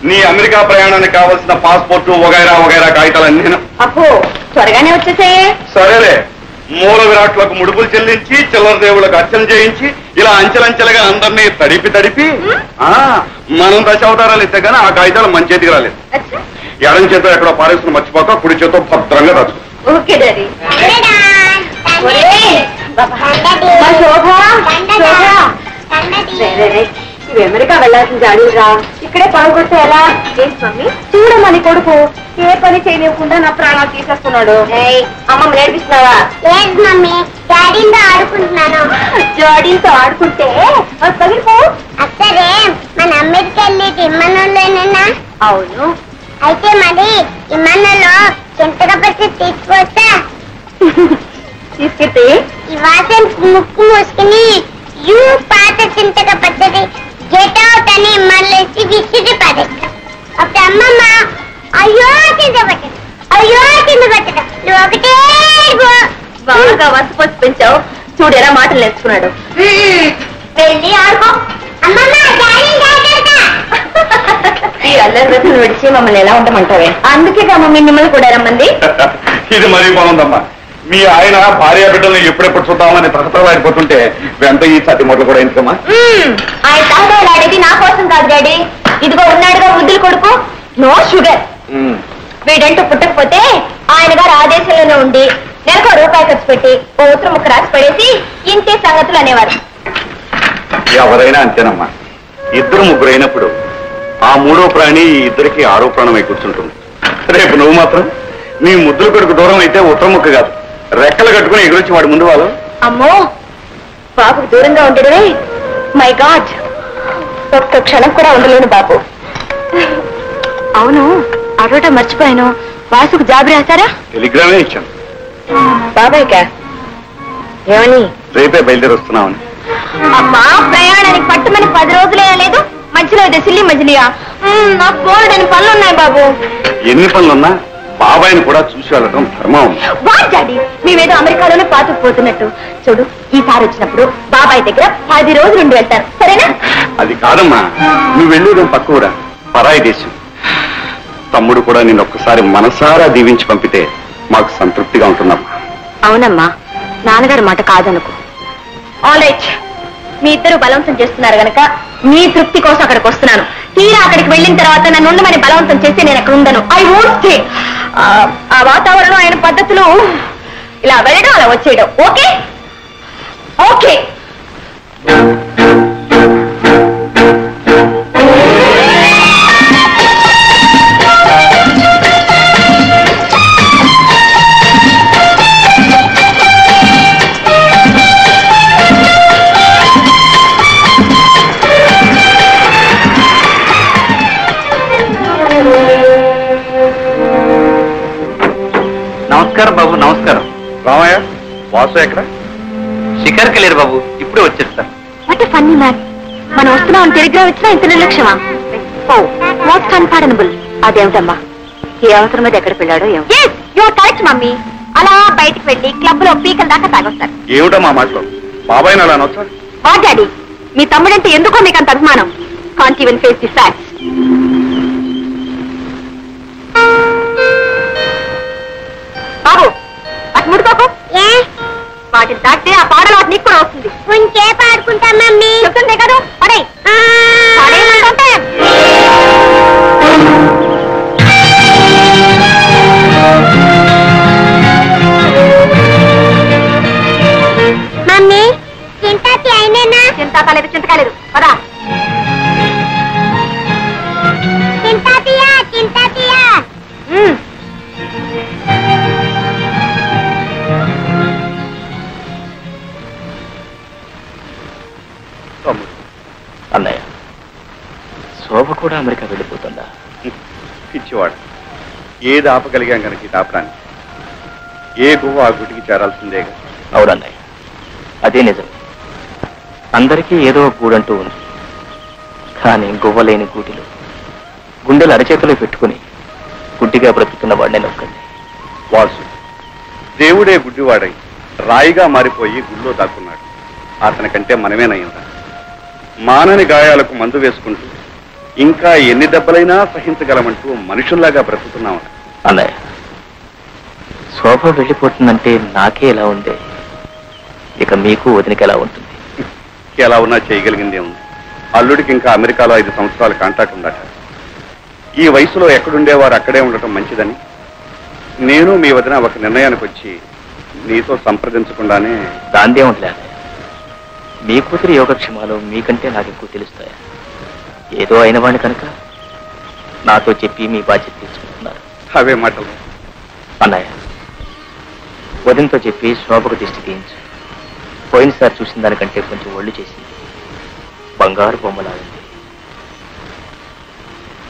నీ అమెరికా ప్రయాణానికి కావాల్సిన పాస్పోర్ట్ వగైరా వగైరా కాగితాలన్నీ అబ్బో త్వరగానే వచ్చేసాయే. సరేలే, మూల విరాట్లకు ముడుపులు చెల్లించి చిల్లర దేవుళ్ళకు అర్చన చేయించి ఇలా అంచెలంచెలుగా అందరినీ తడిపి మనం దశావతారాలు ఇస్తే గానీ ఆ కాగితాలు మన చేతికి రాలేదు. ఎడం చేతో ఎక్కడో పారేసుకుని మర్చిపోక కుడి చేతో భద్రంగా రాదు. Okay daddy. ఇవి అమెరికా వెళ్ళాల్సిన జాడీరా, ఇక్కడే పనుకొస్తే ఎలా? ఏంటి మమ్మీ చూడమని కొడుకు ఏ పని చేయనివ్వకుండా నా ప్రాణాలు తీసేస్తున్నాడు. అమ్మమ్మ నేర్పిస్తున్నావా? లేదు మమ్మీ, డాడీతో ఆడుకుంటున్నాను. జాడీతో ఆడుకుంటే పగిలిపో. అసలే మన అమెరికా వెళ్ళేది ఇమ్మనంలోనేనా? అవును. అయితే మరి ఇమ్మనంలో చింతగా పచ్చి తీసుకొస్తా. తీసుకెళ్తే ఈ వాసన ముక్కు మూసుకుని యూ పాత చింతగా పచ్చది గెట్ అవుట్ అని మళ్ళీ విసిరి పడేస్తా. అప్పుడు అమ్మమ్మ అయ్యో చింత పట్టదు, అయ్యో చింత పట్టదు, నువ్వు ఒకటే బాగా వసపోసి పెంచావు. చూడు ఎలా మాటలు నేర్చుకున్నాడు. వెళ్ళి ఆడుకో. అమ్మమ్మ ఈ అల్లరి రోజులు విడిచి మమ్మల్ని ఎలా ఉండమంటావే? అందుకే మమ్మీ మిమ్మల్ని కూడా రమ్మంది. ఇది మరీ బాగుందమ్మా. మీ ఆయన భార్య బిడ్డలను ఎప్పుడెప్పుడు చూద్దామని తహతలాడిపోతుంటే వెంట ఈ సతి మొదలు కూడా ఎందుకమ్మా? ఆయన తహతలాడేది నా కోసం కాదు డాడీ. ఇదిగో ఉన్నాడుగా ముద్దులు కొడుకు, నో షుగర్. వీడంటూ పుట్టకపోతే ఆయన గారు ఆ దేశంలోనే ఉండి నెలకు రూపాయి ఖర్చు పెట్టి ఓ ఉత్తరం ముక్క రాసి పడేసి ఇంతే సంగతులు అనేవారు. ఎవరైనా అంతేనమ్మా. ఇద్దరు ముగ్గురు అయినప్పుడు ఆ మూడో ప్రాణి ఈ ఇద్దరికి ఆరో ప్రాణమై కూర్చుంటుంది. రేపు నువ్వు మాత్రం నీ ముద్దుల కొడుకు దూరం అయితే ఉత్తరం ముక్క కాదు, రెక్కలు కట్టుకుని ఎగురొచ్చి వాడి ముందు వాళ్ళు. అమ్మో, బాబుకు దూరంగా ఉండడమే మై గాడ్. ఒక్క క్షణం కూడా ఉండలేను బాబు. అవును, అడవటం మర్చిపోయాను. వాసుకు జాబ్ రాశారా? టెలిగ్రామే ఇచ్చాను. బాబాయ్కా? ఏమని? రేపే బయలుదేరి వస్తున్నామని. అమ్మా, ప్రయాణానికి పట్టుమని 10 రోజులే లేదు, మధ్యలో ఇదే సిల్లి మజిలియా? నాకు బోల్డని పనులున్నాయి బాబు. ఎన్ని పనులున్నా బాబాయిని కూడా చూసి వెళ్ళటం ధర్మం. డాడీ, మేమేదో అమెరికాలోనే పాతుకుపోతున్నట్టు. చూడు, ఈసారి వచ్చినప్పుడు బాబాయ్ దగ్గర 10 రోజులు ఉండి వెళ్తారు, సరేనా? అది కాదమ్మా, నువ్వు వెళ్ళేదేం పక్కూరా, పరాయి దేశం. తమ్ముడు కూడా నేను ఒక్కసారి మనసారా దీవించి పంపితే మాకు సంతృప్తిగా ఉంటున్నామ్మా. అవునమ్మా, నాన్నగారి మాట కాదనుకో. ఆల్ రైట్, మీ ఇద్దరు బలవంతం చేస్తున్నారు గనక మీ తృప్తి కోసం అక్కడికి వస్తున్నాను. తీరా అక్కడికి వెళ్ళిన తర్వాత నన్ను ఉండమని బలవంతం చేస్తే నేను అక్కడ ఉండను. I won't stay. ఆ వాతావరణం, ఆయన పద్ధతులు, ఇలా వెళ్ళడం అలా వచ్చేయడం. Okay okay. నమస్కారం బాబు. నమస్కారం. రామయ్య, వాసు ఎక్కడ? షికార్కి లేరు బాబు, ఇప్పుడే వచ్చేస్తా. What funny man. మనం వస్తున్నాం టెలిగ్రామ్ వచ్చినా ఇంత నిర్లక్ష్యమా? ఓ మోస్ట్ అన్పార్డనబుల్. అదేమిటమ్మా, ఏ అవసరం మీద ఎక్కడికి వెళ్ళాడో ఏమో. Your correct mummy. అలా బయటికి వెళ్ళి క్లబ్ లో పీకల దాకా తాగొస్తారు. ఏమిటమ్మా మాటలు? బాబాయిని అలా అనొచ్చా? వా డాడీ, మీ తమ్ముడంటే ఎందుకో మీకు అంత అభిమానం. Can't even face the facts. బాబు, అటు ముడుకోకు. వాటిని దాటితే ఆ పాడలు వాటి నీకు కూడా వస్తుంది. కొంచెం పాడుకుంటా మమ్మీ. చెప్తుందే కదా, పడే పడేయమంటే. మమ్మీ, చింతాతి అయినేనా? చింత కాలేదు, చింత కాలేదు. పదా. చింతాతియా, చింతాతియా. అన్నయ్య, శోభ కూడా అమెరికా వెళ్ళిపోతుందా? పిచ్చివాడు. ఏది ఆపగలిగాం కనుక ఈ ఆపడానికి. ఏ గుహ ఆ గుటికి చేరాల్సిందే. అవునన్నయ్య, అదే నిజం. అందరికీ ఏదో గూడంటూ ఉంది. కానీ గువ్వలేని గూటిలో గుండెలు అరచేతిలో పెట్టుకుని గుడ్డిగా బ్రతుకుతున్న వాడిని నొక్కండి. వాసు, దేవుడే గుడ్డివాడై రాయిగా మారిపోయి గుళ్ళో దాక్కున్నాడు. అతనికంటే మనమేనయ్యిందా? మానని గాయాలకు మందు వేసుకుంటూ ఇంకా ఎన్ని దెబ్బలైనా సహించగలమంటూ మనుషుల్లాగా బ్రతుకుతున్నాం. అన్నయ్య, శోభ వెళ్ళిపోతుందంటే నాకే ఎలా ఉంది, ఇక మీకు వదినకి ఎలా ఉంటుంది? ఎలా ఉన్నా చేయగలిగిందే ఉంది. అల్లుడికి ఇంకా అమెరికాలో 5 సంవత్సరాల కాంట్రాక్ట్ ఉండట. ఈ వయసులో ఎక్కడుండేవారు అక్కడే ఉండటం మంచిదని నేను మీ వదిన ఒక నిర్ణయానికి వచ్చి నీతో సంప్రదించకుండానే. దాందే ఉంటుంది అన్నయ్య. మీ కూతురి యోగక్షేమాలు మీకంటే నాకు ఎక్కువ తెలుస్తాయా? ఏదో అయిన వాడిని కనుక నాతో చెప్పి మీ బాధ్యత తీసుకుంటున్నారు. అవే మాటలు. అన్నయ్య, వదినతో చెప్పి శోభకు దిష్టి తీయించు. పోయినసారి చూసిన దానికంటే కొంచెం ఒళ్ళు చేసింది. బంగారు బొమ్మలాగింది.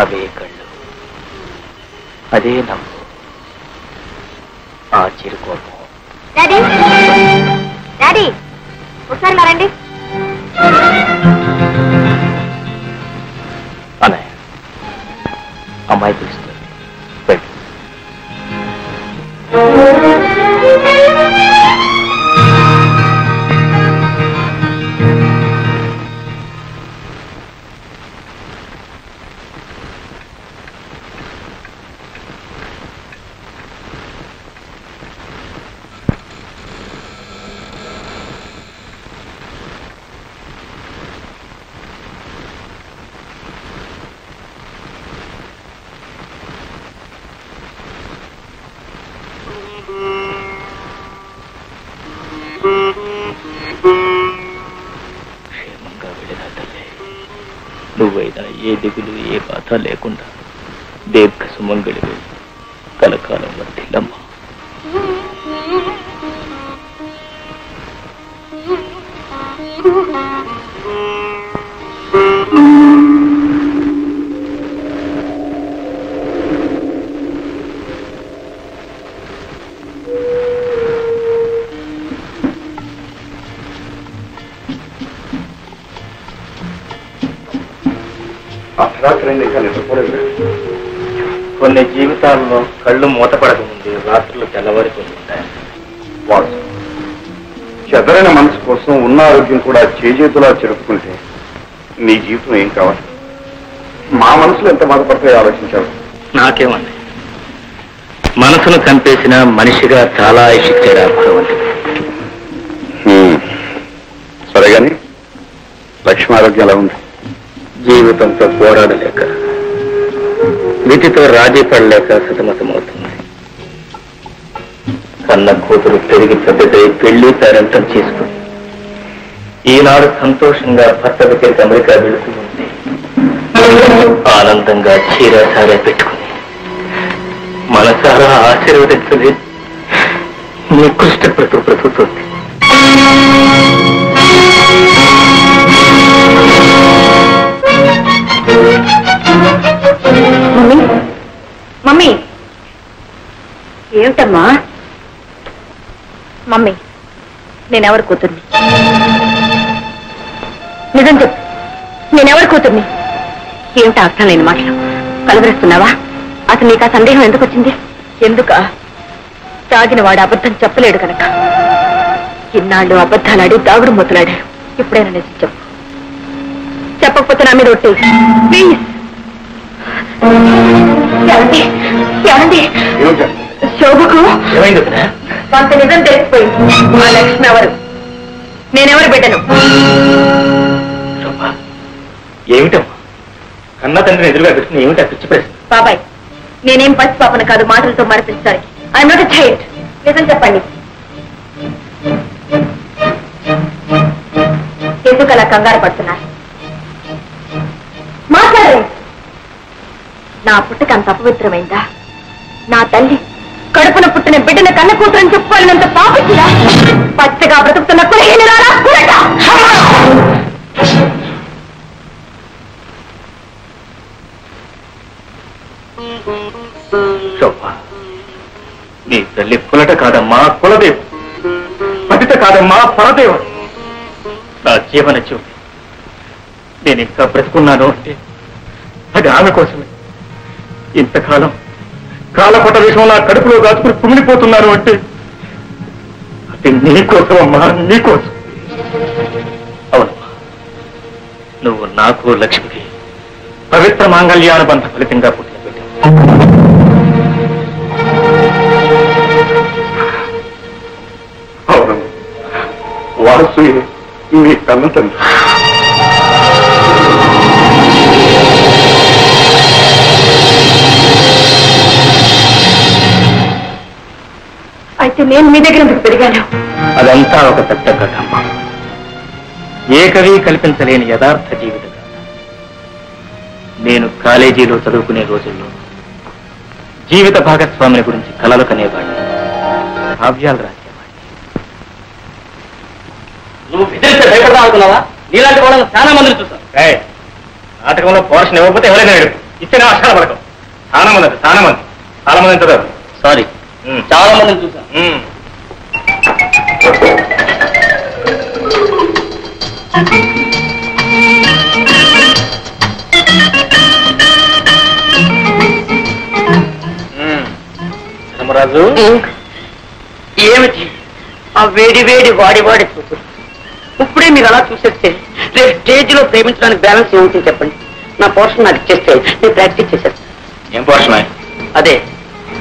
అవే కళ్ళు, అదే నవ్వు, ఆ చిరుకోపం. డాడీ, డాడీ, ఒకసారి రండి. అన్నయ్య, అమ్మాయి పిలుస్తుంది. వెళ్ళు. క్షేమంగా వెళ్ళిన తల్లి, నువ్వైనా ఏ దిగులు ఏ బాధ లేకుండా దీర్ఘ సుమంగళివి కలకాలం వర్తిల్లమ్మా. అర్ధరాత్రి ఇంకా నిద్రపోలేదు. కొన్ని జీవితాల్లో కళ్ళు మూతపడకముందే రాత్రులు తెల్లవారిపోతుంటాయి. వాసు, చెదరైన మనసు కోసం ఉన్న ఆరోగ్యం కూడా చేజేతులా చెరుపుకుంటే నీ జీవితం ఏం కావాలి? మా మనసులో ఎంత బాధపడతాయో ఆలోచించావు. నాకేమన్నా మనసును చంపేసిన మనిషిగా చాలా ఇచ్చిచ్చారా భగవంతుడు. సరే గాని లక్ష్మి ఆరోగ్యం ఎలా ఉంది? జీవితంతో పోరాడలేక, విధితో రాజీ పడలేక సతమతమవుతుంది. కన్న కూతురు పెరిగి పెద్దదై పెళ్లి పేరంతం చేసుకుని ఈనాడు సంతోషంగా భర్త దగ్గరికి అమెరికా వెళుతూ ఉంది. ఆనందంగా చీరసారే పెట్టుకుని మనసారా ఆశీర్వదించలేదు నికృష్ట బ్రతుకుతుంది. మమ్మీ, మమ్మీ, ఏమిటమ్మా? మమ్మీ, నేనెవరు కూతుర్ని? నిజం చెప్పు, నేనెవరు కూతుర్ని? ఏమిటా అర్థం లేని మాటలు? కలవరిస్తున్నావా? అసలు నీకు ఆ సందేహం ఎందుకు వచ్చింది? ఎందుక? తాగిన వాడు అబద్ధం చెప్పలేడు కనుక. ఇన్నాళ్ళు అబద్ధాలాడి దాగుడు మొత్తులాడారు. ఇప్పుడైనా నిజం చెప్పు. చెప్పకపోతే నా మీద ఒట్టు. ప్లీజ్. ఏమండి, ఏమండి, శోభకు కొంత నిజం తెలిసిపోయింది. మా లక్ష్మి ఎవరు? నేనెవరు బిడ్డను? ఏమిటమ్మా కన్న తండ్రిని ఎదురుగా పెట్టుకుని ఏమిటా పిచ్చి ప్రశ్న? బాబాయ్, నేనేం పచ్చి పాపను కాదు మాటలతో మరపించడానికి. I'm not a child. నిజం చెప్పండి. ఎందుకు అలా కంగారు పడుతున్నారు? మాట్లాడండి. నా పుట్టుక అంత అపవిత్రమైందా? నా తల్లి కడుపున పుట్టిన బిడ్డన కన్న కూతురని చెప్పుకోవాలన్నంత పాపించిరా? పచ్చగా బ్రతుకుతున్న కులహీనురాలా? కులట! శోభ, నీ తల్లి కులట కాదమ్మా కులదేవు, పతిత కాదమ్మా పరదేవుడు. నా జీవన జ్యోతి. నేను ఇంకా బ్రతుకున్నాను అంటే అది ఆమె కోసమే. ఇంతకాలం కాలపట విషయం నా కడుపులో దాచుకుని కుమిలిపోతున్నాను అంటే అది నీకోసం అమ్మా, నీకోసం. అవునమ్మా, నువ్వు నాకు లక్ష్మికి పవిత్ర మాంగళ్యానుబంధ ఫలితంగా పుట్టిన బిడ్డ. అవును, వాసు మీ కన్న తండ్రి. అయితే నేను మీ దగ్గర ఎందుకు పెరిగాను? అదంతా ఒక పెద్ద కథమ్మ. ఏ కవి కల్పించలేని యథార్థ జీవిత కథ. నేను కాలేజీలో చదువుకునే రోజుల్లో జీవిత భాగస్వామిని గురించి కలలు కనేవాడిని, కావ్యాలు రాసేవాడిని. నువ్వు విదిలిస్తే భయపడదా అనుకున్నావా? నీలాంటి వాళ్ళని చాలా మందిని చూసాను. నాటకంలో పోర్షన్ ఇవ్వకపోతే ఎవరైనా ఇచ్చిన అక్షరాల పడకం. చాలా మంది చదవరు. సారీ, చాలా మందిని చూసాను. ధర్మరాజు, ఏమిటి ఆ వేడి వాడి చూపు? ఇప్పుడే మీరు అలా చూసేస్తే రేపు స్టేజ్ లో ప్రేమించడానికి బ్యాలెన్స్ ఏమిటి చెప్పండి. నా పోర్షన్ నాకు ఇచ్చేస్తే నేను ప్రాక్టీస్ చేసేస్తాను. ఏం పోర్షన్? అదే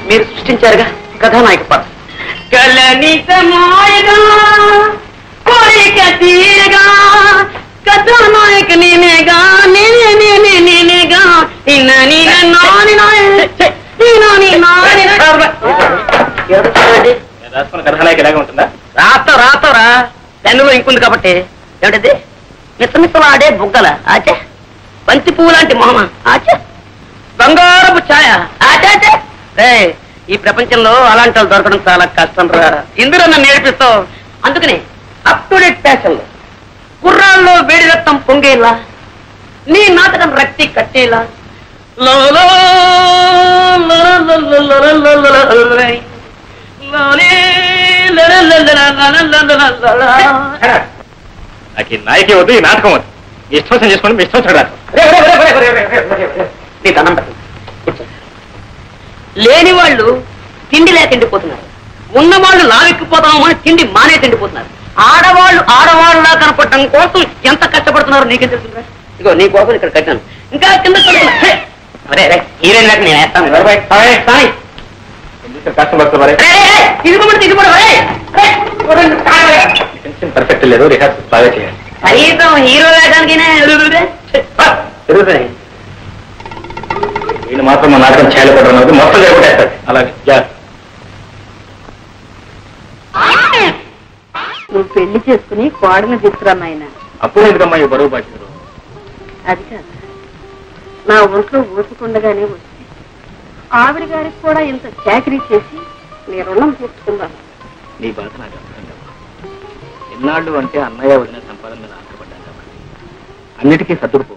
మీరు సృష్టించారుగా కథానాయక పాత్ర. కథానాయక నేనేగా, నేనేగా. రాసుకున్న కథానాయక ఇలాగే ఉంటుందా? రాస్తావురా, పెన్నులో ఇంకుంది కాబట్టి. ఏమిటది? మిసమిసలాడే బుగ్గల ఆచే, బంతి పువ్వు లాంటి మొహమ ఆచే, బంగారపు ఛాయ ఆచాచే. ఈ ప్రపంచంలో అలాంటి వాళ్ళు దొరకడం చాలా కష్టం రా. ఇందులో నన్ను నేర్పిస్తావు. అందుకని అప్ టు డేట్ ఫ్యాషన్ లో కుర్రాల్లో వేడి రక్తం పొంగేలా, నీ నాటకం రక్తి కట్టేలా నాకు ఈ నాయకే వద్దు, ఈ నాటకం వద్దు. మీ ఇష్టం చేసుకోండి, మీ ఇష్టం చూడాలి. నీ దండం పెట్టు. లేని వాళ్ళు తిండి లేక తిండిపోతున్నారు, ఉన్నవాళ్ళు లావెక్కిపోతాము అని తిండి మానే తిండిపోతున్నారు. ఆడవాళ్ళలా కనపడటం కోసం ఎంత కష్టపడుతున్నారో నీకేం తెలుసు? ఇగో నీ కోసం ఇక్కడ కట్టాను. ఇంకా కింద హీరోయిన్ లేక నేను వేస్తాను. పర్ఫెక్ట్ లేదు, రిహార్సల్ బాగా చేయాలి. కనీసం హీరో వేయడానికి వీళ్ళు మాత్రం మా నాటకం చేయలేకపోవడం మొత్తం లేకపోతేస్తారు. అలాగే నువ్వు పెళ్లి చేసుకుని కోడని తీసుకురా నాయన. అప్పుడు ఎందుకమ్మా ఈ బరువు బాధ్యతలు? అది కాదు, నా ఒంట్లో ఊసుకుండగానే వచ్చి ఆవిడ గారికి కూడా ఇంత చాకరీ చేసి నీ రుణం తీర్చుకుందాను. నీ బాధ నాకు అర్థం కాదు. ఎన్నాళ్ళు అంటే అన్నయ్య వదిన సంపాదన మీద ఆశపడ్డాను కాబట్టి అన్నిటికీ సర్దుకుపో.